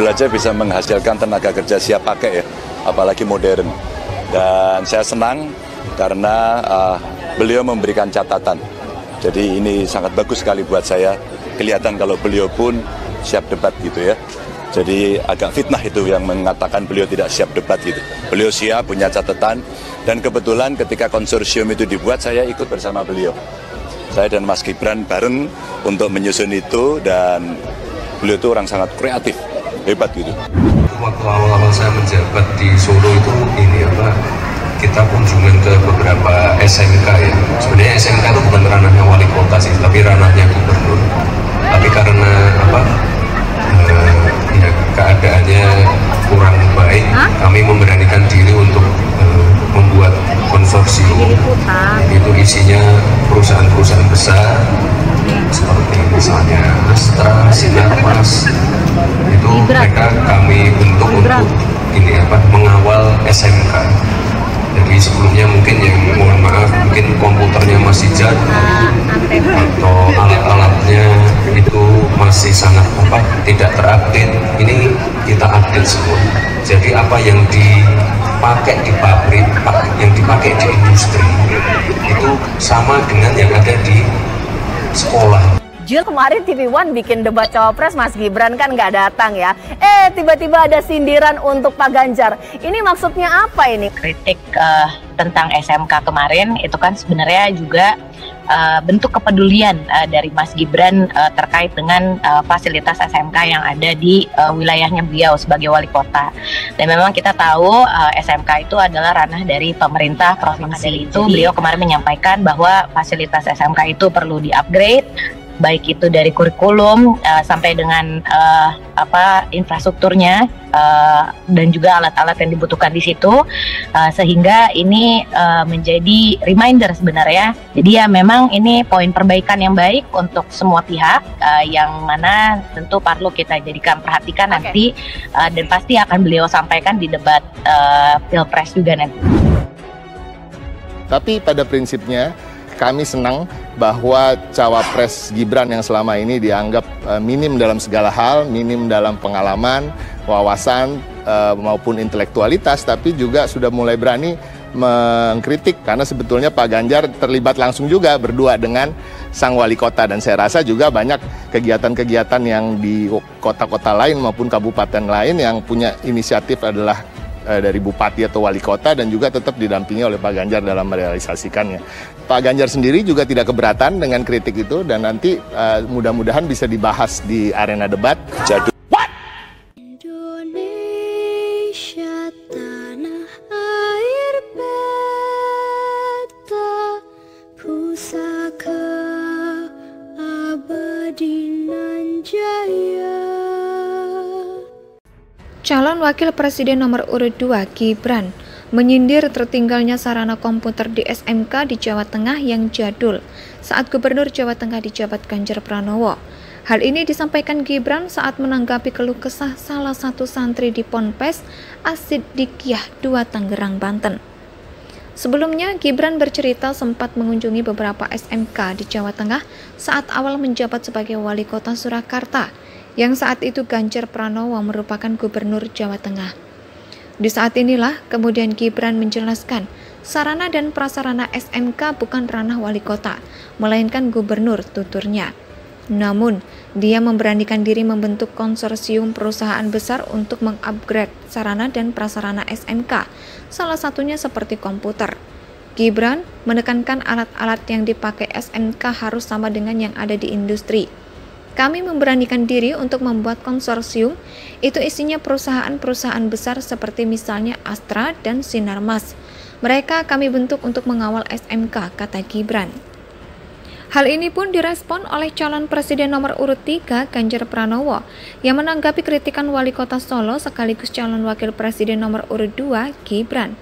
Google aja bisa menghasilkan tenaga kerja siap pakai ya, apalagi modern. Dan saya senang karena beliau memberikan catatan. Jadi ini sangat bagus sekali buat saya. Kelihatan kalau beliau pun siap debat gitu ya. Jadi agak fitnah itu yang mengatakan beliau tidak siap debat gitu. Beliau siap, punya catatan. Dan kebetulan ketika konsorsium itu dibuat, saya ikut bersama beliau. Saya dan Mas Gibran bareng untuk menyusun itu, dan beliau itu orang sangat kreatif, hebat gitu. Waktu awal-awal saya menjabat di Solo itu kita kunjungan ke beberapa SMK ya. Sebenarnya SMK itu bukan ranahnya wali kota sih, tapi ranahnya gubernur. Tapi karena keadaannya kurang baik, kami memberanikan diri untuk membuat konsorsium. Itu isinya perusahaan-perusahaan besar seperti misalnya Astra, Sinarmas. Itu mereka kami bentuk untuk mengawal SMK. Jadi sebelumnya mungkin mohon maaf, mungkin komputernya masih jadul atau alat-alatnya itu masih sangat tidak terupdate. Ini kita update semua. Jadi apa yang dipakai di pabrik, yang dipakai di industri itu sama dengan yang ada di sekolah. Jil, kemarin TV One bikin debat cawapres, Mas Gibran kan nggak datang ya. Tiba-tiba ada sindiran untuk Pak Ganjar. Ini maksudnya apa ini? Kritik tentang SMK kemarin itu kan sebenarnya juga bentuk kepedulian dari Mas Gibran terkait dengan fasilitas SMK yang ada di wilayahnya beliau sebagai wali kota. Dan memang kita tahu SMK itu adalah ranah dari pemerintah provinsi. Itu beliau kemarin menyampaikan bahwa fasilitas SMK itu perlu di-upgrade, baik itu dari kurikulum sampai dengan infrastrukturnya dan juga alat-alat yang dibutuhkan di situ, sehingga ini menjadi reminder sebenarnya. Jadi ya memang ini poin perbaikan yang baik untuk semua pihak, yang mana tentu perlu kita jadikan perhatikan nanti, dan pasti akan beliau sampaikan di debat Pilpres juga nanti. Tapi pada prinsipnya kami senang bahwa cawapres Gibran yang selama ini dianggap minim dalam segala hal, minim dalam pengalaman, wawasan maupun intelektualitas, tapi juga sudah mulai berani mengkritik, karena sebetulnya Pak Ganjar terlibat langsung juga berdua dengan sang wali kota, dan saya rasa juga banyak kegiatan-kegiatan yang di kota-kota lain maupun kabupaten lain yang punya inisiatif adalah dari bupati atau wali kota, dan juga tetap didampingi oleh Pak Ganjar dalam merealisasikannya. Pak Ganjar sendiri juga tidak keberatan dengan kritik itu, dan nanti mudah-mudahan bisa dibahas di arena debat. Indonesia tanah air beta, pusaka abadi nan jaya. Calon Wakil Presiden nomor urut 2 Gibran menyindir tertinggalnya sarana komputer di SMK di Jawa Tengah yang jadul saat Gubernur Jawa Tengah dijabat Ganjar Pranowo. Hal ini disampaikan Gibran saat menanggapi keluh kesah salah satu santri di Ponpes As-Siddiqiyah 2 Tangerang, Banten. Sebelumnya, Gibran bercerita sempat mengunjungi beberapa SMK di Jawa Tengah saat awal menjabat sebagai wali kota Surakarta, yang saat itu Ganjar Pranowo merupakan Gubernur Jawa Tengah. Di saat inilah kemudian Gibran menjelaskan sarana dan prasarana SMK bukan ranah wali kota, melainkan gubernur, tuturnya. Namun, dia memberanikan diri membentuk konsorsium perusahaan besar untuk mengupgrade sarana dan prasarana SMK, salah satunya seperti komputer. Gibran menekankan alat-alat yang dipakai SMK harus sama dengan yang ada di industri. Kami memberanikan diri untuk membuat konsorsium, itu isinya perusahaan-perusahaan besar seperti misalnya Astra dan Sinarmas. Mereka kami bentuk untuk mengawal SMK, kata Gibran. Hal ini pun direspon oleh calon presiden nomor urut 3 Ganjar Pranowo yang menanggapi kritikan wali kota Solo sekaligus calon wakil presiden nomor urut 2 Gibran.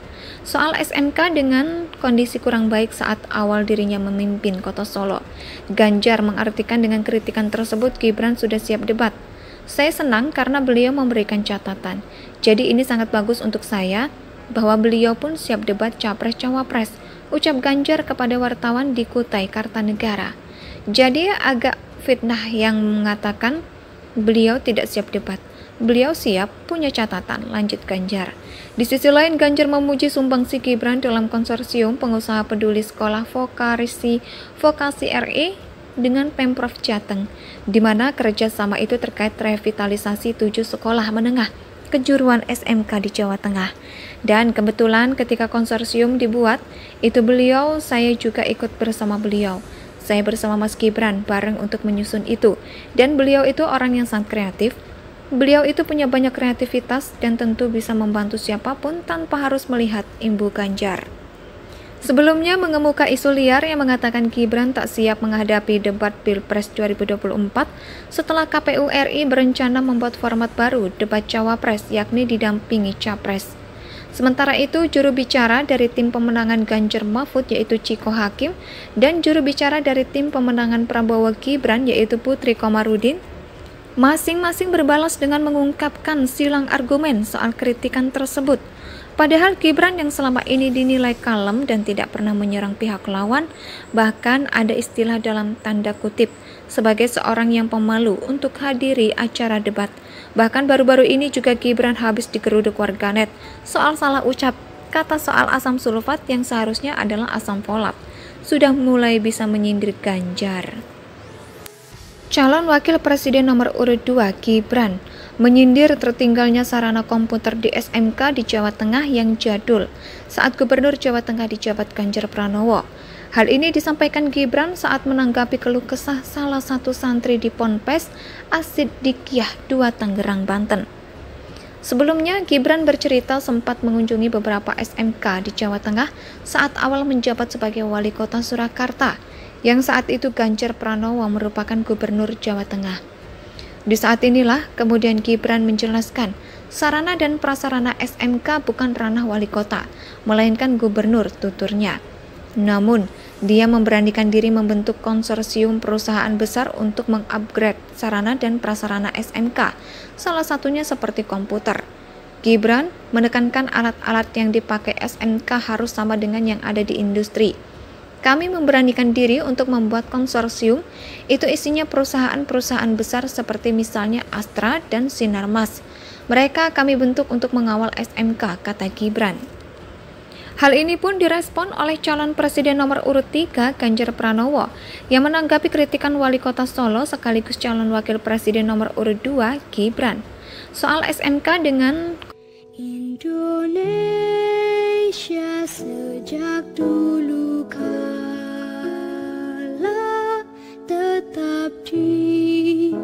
Soal SMK dengan kondisi kurang baik saat awal dirinya memimpin kota Solo, Ganjar mengartikan dengan kritikan tersebut Gibran sudah siap debat. Saya senang karena beliau memberikan catatan. Jadi ini sangat bagus untuk saya bahwa beliau pun siap debat Capres-Cawapres, ucap Ganjar kepada wartawan di Kutai Kartanegara. Jadi agak fitnah yang mengatakan beliau tidak siap debat. Beliau siap, punya catatan, lanjut Ganjar. Di sisi lain, Ganjar memuji sumbangsi Gibran dalam konsorsium pengusaha peduli sekolah vokasi RE dengan Pemprov Jateng, di mana kerjasama itu terkait revitalisasi 7 sekolah menengah kejuruan SMK di Jawa Tengah. Dan kebetulan ketika konsorsium dibuat, itu saya juga ikut bersama beliau. Saya bersama Mas Gibran bareng untuk menyusun itu. Dan beliau itu orang yang sangat kreatif. Beliau itu punya banyak kreativitas dan tentu bisa membantu siapapun tanpa harus melihat imbu Ganjar. Sebelumnya mengemuka isu liar yang mengatakan Gibran tak siap menghadapi debat Pilpres 2024 setelah KPU RI berencana membuat format baru debat Cawapres yakni didampingi Capres. Sementara itu, juru bicara dari tim pemenangan Ganjar Mahfud yaitu Ciko Hakim dan juru bicara dari tim pemenangan Prabowo Gibran yaitu Putri Komarudin masing-masing berbalas dengan mengungkapkan silang argumen soal kritikan tersebut. Padahal Gibran yang selama ini dinilai kalem dan tidak pernah menyerang pihak lawan, bahkan ada istilah dalam tanda kutip sebagai seorang yang pemalu untuk hadiri acara debat. Bahkan baru-baru ini juga Gibran habis digeruduk warganet soal salah ucap kata soal asam sulfat yang seharusnya adalah asam folat. Sudah mulai bisa menyindir Ganjar. Calon Wakil Presiden nomor urut 2 Gibran menyindir tertinggalnya sarana komputer di SMK di Jawa Tengah yang jadul saat Gubernur Jawa Tengah dijabat Ganjar Pranowo. Hal ini disampaikan Gibran saat menanggapi keluh kesah salah satu santri di Ponpes As-Siddiqiyah 2 Tangerang, Banten. Sebelumnya, Gibran bercerita sempat mengunjungi beberapa SMK di Jawa Tengah saat awal menjabat sebagai wali kota Surakarta, yang saat itu Ganjar Pranowo merupakan Gubernur Jawa Tengah. Di saat inilah kemudian Gibran menjelaskan sarana dan prasarana SMK bukan ranah wali kota, melainkan gubernur, tuturnya. Namun, dia memberanikan diri membentuk konsorsium perusahaan besar untuk mengupgrade sarana dan prasarana SMK, salah satunya seperti komputer. Gibran menekankan alat-alat yang dipakai SMK harus sama dengan yang ada di industri. Kami memberanikan diri untuk membuat konsorsium, itu isinya perusahaan-perusahaan besar seperti misalnya Astra dan Sinarmas. Mereka kami bentuk untuk mengawal SMK, kata Gibran. Hal ini pun direspon oleh calon presiden nomor urut 3 Ganjar Pranowo yang menanggapi kritikan wali kota Solo sekaligus calon wakil presiden nomor urut 2 Gibran soal SMK dengan Indonesia sejak dulu kala tetap dipuja-puja